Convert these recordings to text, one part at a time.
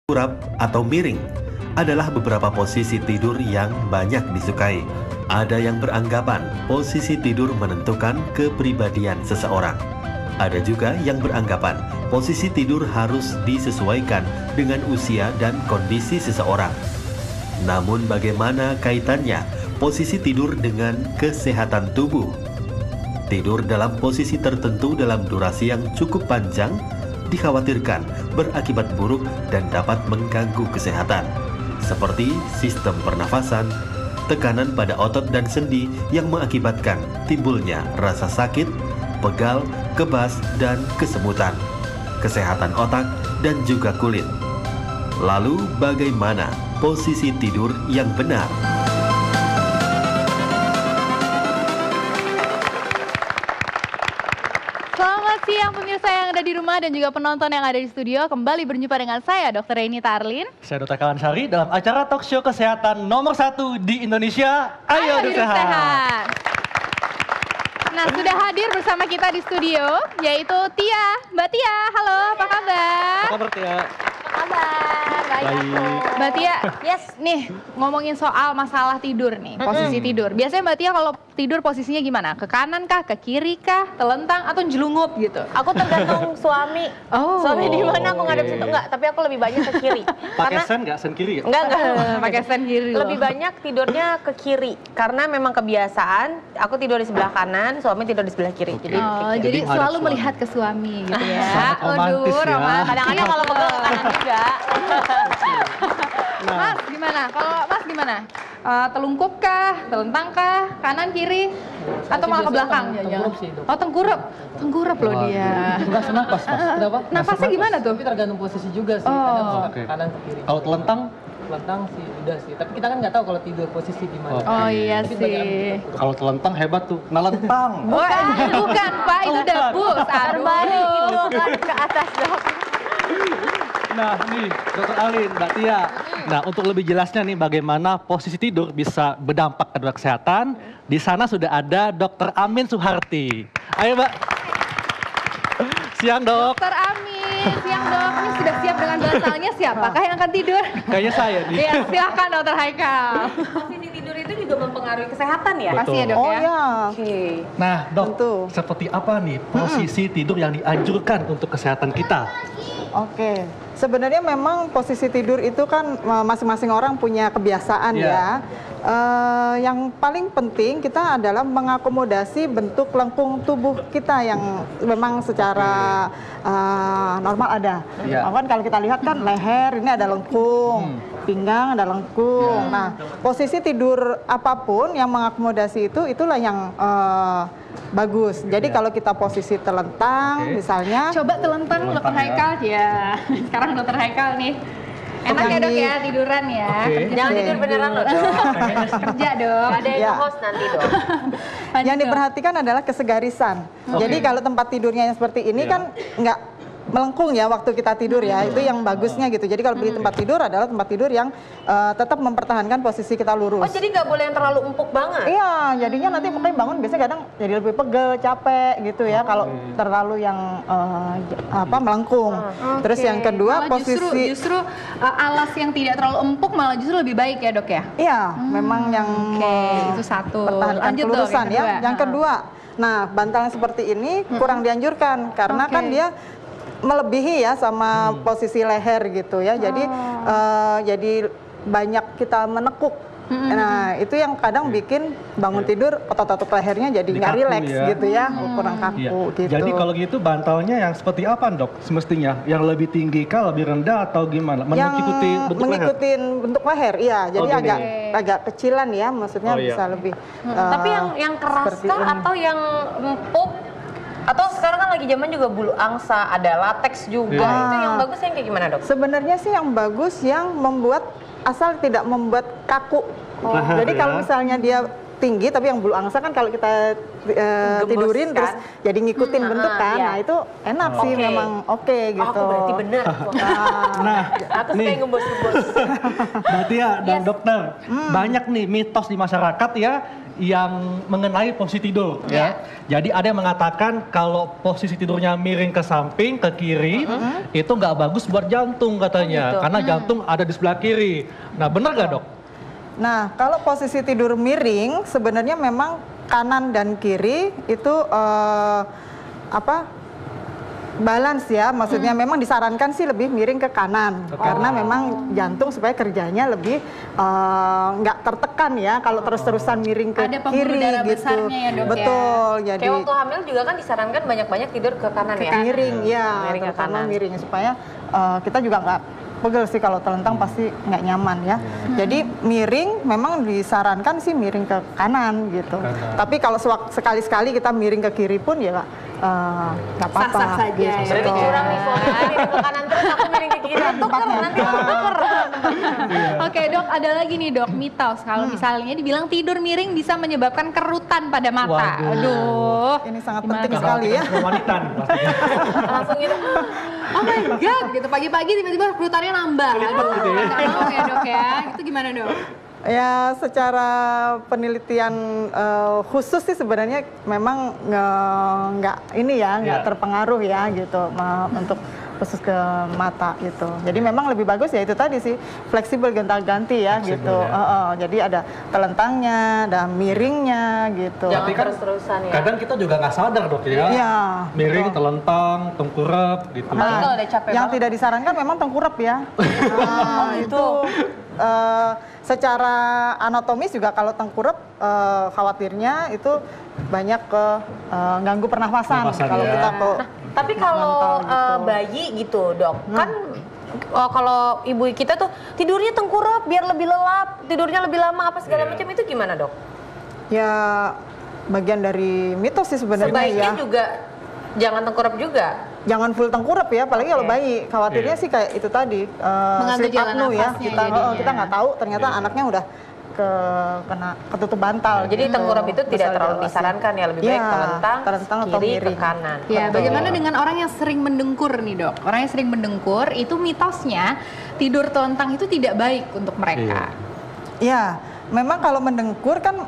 Kurap atau miring adalah beberapa posisi tidur yang banyak disukai. Ada yang beranggapan posisi tidur menentukan kepribadian seseorang. Ada juga yang beranggapan posisi tidur harus disesuaikan dengan usia dan kondisi seseorang. Namun bagaimana kaitannya posisi tidur dengan kesehatan tubuh? Tidur dalam posisi tertentu dalam durasi yang cukup panjang dikhawatirkan berakibat buruk dan dapat mengganggu kesehatan, seperti sistem pernafasan, tekanan pada otot dan sendi yang mengakibatkan timbulnya rasa sakit, pegal, kebas, dan kesemutan, kesehatan otak, dan juga kulit. Lalu bagaimana posisi tidur yang benar? Selamat siang pemirsa yang ada di rumah dan juga penonton yang ada di studio. Kembali berjumpa dengan saya Dr. Reni Tarlin. Saya Dr. Kawan Sari dalam acara talk show kesehatan nomor 1 di Indonesia. Ayo hidup sehat. Nah, sudah hadir bersama kita di studio yaitu Tia. Mbak Tia, halo, apa kabar? Apa kabar Tia? Kabar, baik. Mbak Tia, yes, nih ngomongin soal masalah tidur nih, posisi tidur. Biasanya Mbak Tia kalau tidur posisinya gimana? Ke kanan kah, ke kiri kah, telentang atau jelungup gitu? Aku tergantung suami. Oh. Suami di mana aku ngadep situ enggak, tapi aku lebih banyak ke kiri. Pakai sen nggak? Sen kiri ya? Enggak. Pakai sen kiri loh. Lebih banyak tidurnya ke kiri karena memang kebiasaan. Aku tidur di sebelah kanan, suami tidur di sebelah kiri. Jadi Oh, ke kiri. jadi menghadap selalu suami. melihat ke suami gitu ya. Sangat romantis ya. romantis. Kadang-kadang kalau pegel ke kanan juga. Mas gimana? Kalau Mas gimana? Telungkup kah? Telentang kah? Kanan kiri? Atau malah ke belakang? Tengkurap sih, Dok. Oh tengkurap. Tengkurap loh dia. Enggak senapas, Mas. Kenapa? Napasnya gimana tuh? Tapi tergantung posisi juga sih. Oh. Kadang suka Oke. kanan ke kiri. Kalau telentang, Telentang sih udah sih. Tapi kita kan nggak tahu kalau tidur posisi gimana. Oke. Oh iya Tapi sebagai sih. kalau telentang hebat tuh. Nalentang. Bukan Pak, itu debus. Terbalik Aduh. itu kan ke atas, Dok. Nah nih, Dr. Alin, Mbak Tia. Nah, untuk lebih jelasnya nih bagaimana posisi tidur bisa berdampak pada kesehatan, di sana sudah ada Dr. Amin Suharti. Ayo, Mbak. Siang, Dok. Dokter Amin, siang dok. Ini sudah siap dengan bantalnya, siapakah yang akan tidur? Kayaknya saya nih. Iya, silakan Dokter Haikal. Posisi tidur itu juga mempengaruhi kesehatan ya? Betul. Pasti ya dok Oh ya. ya, Oke. Nah, Dok, Tentu. seperti apa nih posisi tidur yang dianjurkan untuk kesehatan kita? oke. Sebenarnya memang posisi tidur itu kan masing-masing orang punya kebiasaan Iya. ya. Yang paling penting kita adalah mengakomodasi bentuk lengkung tubuh kita yang memang secara normal ada. Iya. Bahkan kalau kita lihat kan leher ini ada lengkung, pinggang ada lengkung. Nah, posisi tidur apapun yang mengakomodasi itu itulah yang bagus. Jadi kalau kita posisi telentang Oke. misalnya, Coba telentang Dokter ya. Haikal ya. Sekarang Dokter Haikal nih. Enak ya dok ya tiduran ya. Oke. Kerja Jangan Oke. tidur beneran loh, Dok. kerja dong. Ada yang Ya. host nanti, Dok. Lanjut, yang Dok. diperhatikan adalah kesegarisan. Jadi kalau tempat tidurnya yang seperti ini Iya. kan nggak melengkung ya waktu kita tidur ya, itu yang bagusnya gitu. Jadi kalau beli tempat tidur adalah tempat tidur yang tetap mempertahankan posisi kita lurus. Oh, jadi nggak boleh yang terlalu empuk banget? Iya, jadinya nanti pokoknya bangun biasanya kadang jadi lebih pegel, capek gitu ya kalau terlalu yang melengkung. Terus yang kedua Malah posisi justru alas yang tidak terlalu empuk malah justru lebih baik ya dok ya. iya, memang yang Oke, itu satu. pertahankan Lanjut, Dok, kelurusan yang ya. kedua. Yang kedua, nah bantal yang seperti ini kurang dianjurkan karena Oke. kan dia melebihi ya sama posisi leher gitu ya. Jadi banyak kita menekuk. Nah itu yang kadang bikin bangun tidur otot-otot lehernya jadi Di nggak kaku rileks ya. gitu ya, kurang kaku Iya. gitu. Jadi kalau gitu bantalnya yang seperti apa, Dok? Semestinya yang lebih tinggi kah, lebih rendah atau gimana? yang Mengikuti bentuk leher? mengikuti bentuk leher, iya. Jadi Oh, agak gini. agak kecilan ya, maksudnya Oh, iya. bisa lebih. Tapi yang keras seperti kah ini. atau yang empuk? Atau sekarang kan lagi zaman juga bulu angsa, ada latex juga. Iya. Itu yang bagus yang kayak gimana, Dok? Sebenarnya sih yang bagus yang membuat asal tidak membuat kaku. Leher Jadi ya. kalau misalnya dia tinggi, tapi yang bulu angsa kan kalau kita tidurin kan? terus jadi ngikutin bentuk kan. iya. Nah itu enak sih Oke. memang oke Oh, gitu. aku berarti benar. Nah, Aku suka nih. yang gembos-gembos. Mbak Tia dan Yes. dokter, banyak nih mitos di masyarakat ya yang mengenai posisi tidur ya. Jadi ada yang mengatakan kalau posisi tidurnya miring ke samping, ke kiri, itu nggak bagus buat jantung katanya, gitu. karena jantung ada di sebelah kiri. Nah, benar nggak dok? Nah, kalau posisi tidur miring sebenarnya memang kanan dan kiri itu balance ya, maksudnya memang disarankan sih lebih miring ke kanan karena memang jantung supaya kerjanya lebih nggak tertekan ya kalau terus-terusan miring ke Ada pembuluh kiri darah gitu. besarnya ya, Dok, ya? Betul, jadi Kayak waktu hamil juga kan disarankan banyak-banyak tidur ke kanan ya. miring ya, Miring ke terutama kanan. miring supaya kita juga nggak pegel sih kalau telentang pasti nggak nyaman ya. Jadi miring memang disarankan sih miring ke kanan gitu. Kanan. Tapi kalau sekali-sekali kita miring ke kiri pun ya nggak apa-apa. Sah-sah saja ya. Berarti curang nih suami miring ke kanan terus aku miring ke kiri. Tuker nanti aku tuker. Oke dok, ada lagi nih dok, mitos kalau misalnya dibilang tidur miring bisa menyebabkan kerutan pada mata. Waduh. Aduh. Ini sangat Gimana penting tuh? sekali ya. Semua wanita nih pastinya. Langsung gitu. Oh my god, gitu pagi-pagi tiba-tiba kerutannya nambah. Aduh, gitu ya. nggak mau ya dok ya. Itu gimana dok? Ya secara penelitian khusus sih sebenarnya memang nggak ini ya nggak Iya. terpengaruh ya gitu untuk khusus ke mata gitu. Jadi memang lebih bagus ya itu tadi sih fleksibel gonta-ganti ya Fleksibel, gitu. ya. Jadi ada telentangnya, ada miringnya gitu. Jangan Tapi kan terus-terusan ya. Kadang kita juga nggak sadar dok ya. Iya, Miring, betul. telentang, tengkurap gitu. Apalagi kalau udah capek yang banget. tidak disarankan memang tengkurap ya. Nah, itu secara anatomis juga kalau tengkurap khawatirnya itu banyak ke ganggu pernafasan Pernafasan, kalau ya. kita ke Tapi kalau mental gitu. bayi gitu dok, kan kalau ibu kita tuh tidurnya tengkurap biar lebih lelap, tidurnya lebih lama apa segala macam itu gimana dok? ya bagian dari mitos sih sebenarnya Sebaiknya ya. juga jangan tengkurap juga. Jangan full tengkurap ya, apalagi kalau Oke. bayi. Khawatirnya Iya. sih kayak itu tadi Mengganggu sleep jalan apnea ya. nafasnya Kita jadinya. kita nggak tahu ternyata Iya. anaknya udah kena ketutup bantal. Jadi gitu. tengkurap itu tidak Besar terlalu jelasnya. disarankan ya, lebih baik Iya, telentang atau kiri ke miring. kanan. Ya, Betul. bagaimana dengan orang yang sering mendengkur nih dok? Orang yang sering mendengkur itu mitosnya tidur telentang itu tidak baik untuk mereka. Ya, memang kalau mendengkur kan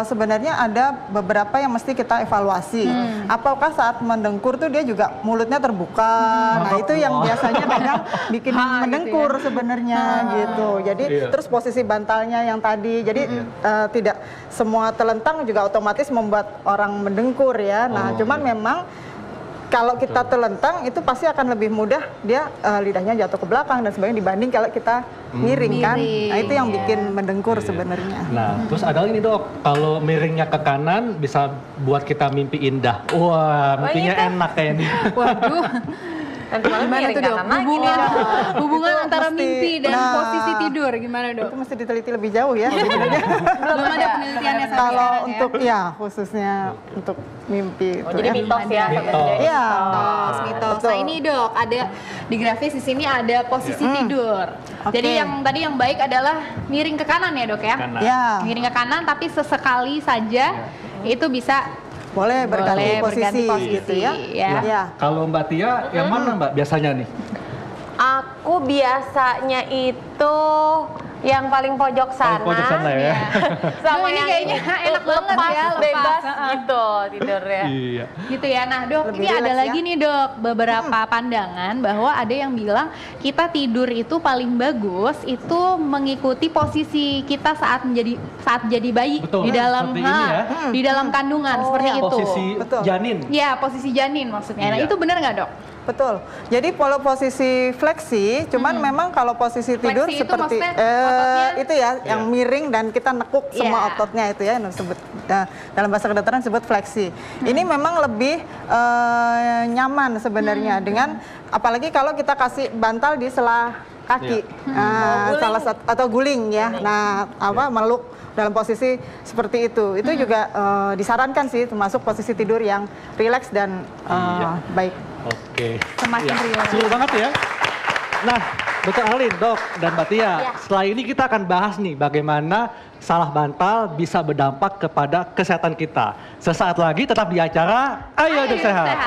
sebenarnya ada beberapa yang mesti kita evaluasi. Apakah saat mendengkur tuh dia juga mulutnya terbuka? Nah itu yang biasanya kadang bikin mendengkur sebenarnya gitu. Jadi Iya. terus posisi bantalnya yang tadi. Jadi tidak semua telentang juga otomatis membuat orang mendengkur ya. Nah cuman memang kalau kita telentang itu pasti akan lebih mudah dia lidahnya jatuh ke belakang dan sebagainya dibanding kalau kita miring kan. Miring, Nah itu yang ya. bikin mendengkur sebenarnya. Nah, terus ada lagi nih dok, kalau miringnya ke kanan bisa buat kita mimpi indah. Wah, mimpinya iya, enak kayaknya. Waduh, Nanti malam gimana miring tuh dok? kanan lagi nih. Hubungan, Dok. hubungan Itu antara mesti- mimpi dan nah, posisi tidur gimana dok? Itu mesti diteliti lebih jauh ya. Belum ada penelitiannya sampai Kalau sekarang untuk ya khususnya untuk mimpi Oh, itu jadi ya. mitos ya. Mitos. sebenarnya. Iya. Mitos. Betul. Nah ini dok, ada di grafis di sini ada posisi tidur. Oke. Jadi yang tadi yang baik adalah miring ke kanan ya dok ya? Kanan. Ya, Miring ke kanan tapi sesekali saja itu bisa boleh berganti berganti posisi gitu ya. ya. Ya. Kalau Mbak Tia, yang mana Mbak biasanya nih? Aku biasanya itu yang paling pojok sana. Paling pojok sana ya. Sama Duh, ini yang kayaknya enak banget lepas, ya, lepas. bebas Heeh. gitu tidurnya. Iya. Gitu ya. Nah, Dok, Lebih ini ada rileks lagi ya. nih, Dok, beberapa pandangan bahwa ada yang bilang kita tidur itu paling bagus itu mengikuti posisi kita saat jadi bayi Betul, di dalam seperti ini ya. di dalam kandungan seperti itu. Posisi Betul. janin. Ya, posisi janin maksudnya. Nah, Iya. itu benar nggak, Dok? Betul. Jadi kalau posisi fleksi, cuman memang kalau posisi tidur Fleksi itu seperti maksudnya ototnya? itu ya, yang miring dan kita nekuk semua Iya. ototnya itu ya, yang disebut dalam bahasa kedokteran disebut fleksi. Ini memang lebih nyaman sebenarnya dengan apalagi kalau kita kasih bantal di selah kaki, atau guling ya. Nah, meluk dalam posisi seperti itu juga disarankan sih, termasuk posisi tidur yang rileks dan baik. Oke. Semakin Iya. rileks. Seru banget ya. Nah, Dr. Alin, Dok, dan Mbak Tia, setelah ini kita akan bahas nih bagaimana salah bantal bisa berdampak kepada kesehatan kita. Sesaat lagi tetap di acara Ayo Hidup Sehat.